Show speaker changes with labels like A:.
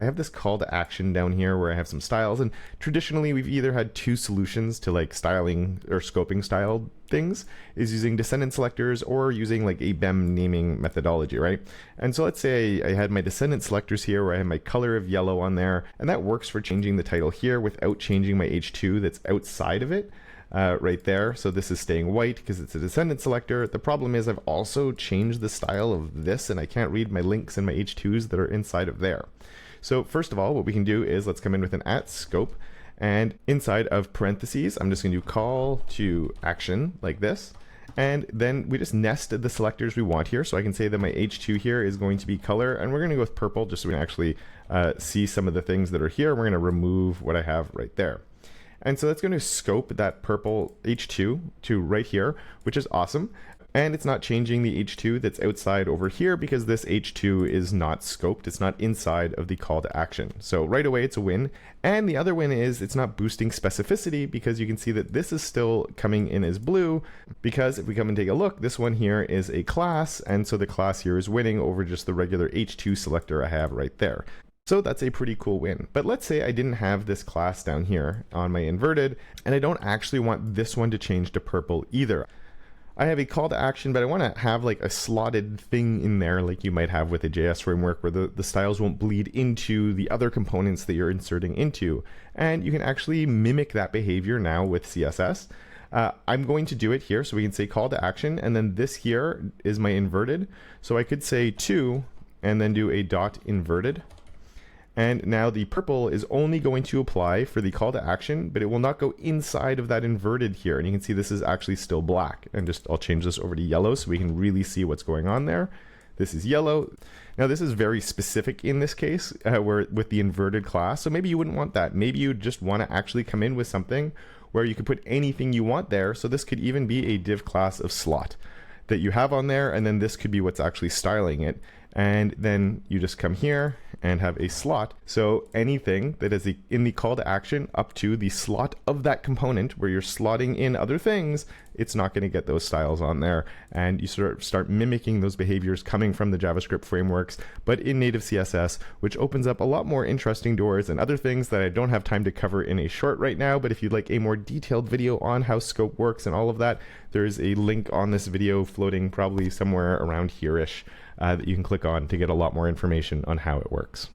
A: I have this call to action down here where I have some styles, and traditionally we've either had two solutions to like styling or scoping style things, is using descendant selectors or using like a BEM naming methodology, right? And so let's say I had my descendant selectors here where I have my color of yellow on there, and that works for changing the title here without changing my H2 that's outside of it. Right there. So this is staying white because it's a descendant selector. The problem is I've also changed the style of this, and I can't read my links and my H2s that are inside of there. So first of all, what we can do is let's come in with an @scope, and inside of parentheses, I'm just going to do call to action like this. And then we just nested the selectors we want here. So I can say that my H2 here is going to be color, and we're going to go with purple just so we can actually see some of the things that are here. We're going to remove what I have right there. And so that's going to scope that purple H2 to right here, which is awesome. And it's not changing the H2 that's outside over here because this H2 is not scoped. It's not inside of the call to action. So right away, it's a win. And the other win is it's not boosting specificity because you can see that this is still coming in as blue, because if we come and take a look, this one here is a class. And so the class here is winning over just the regular H2 selector I have right there. So that's a pretty cool win. But let's say I didn't have this class down here on my inverted, and I don't actually want this one to change to purple either. I have a call to action, but I want to have like a slotted thing in there like you might have with a JS framework where the styles won't bleed into the other components that you're inserting into. And you can actually mimic that behavior now with CSS. I'm going to do it here, so we can say call to action, and then this here is my inverted. So I could say to, and then do a dot inverted. And now the purple is only going to apply for the call to action, but it will not go inside of that inverted here. And you can see this is actually still black. And I'll change this over to yellow so we can really see what's going on there. This is yellow. Now this is very specific in this case where with the inverted class. So maybe you wouldn't want that. Maybe you just want to actually come in with something where you could put anything you want there. So this could even be a div class of slot that you have on there, and then this could be what's actually styling it. And then you just come here and have a slot. So anything that is in the call to action up to the slot of that component where you're slotting in other things, it's not going to get those styles on there. And you sort of start mimicking those behaviors coming from the JavaScript frameworks, but in native CSS, which opens up a lot more interesting doors and other things that I don't have time to cover in a short right now. But if you'd like a more detailed video on how scope works and all of that, there's a link on this video floating probably somewhere around here-ish that you can click on to get a lot more information on how it works.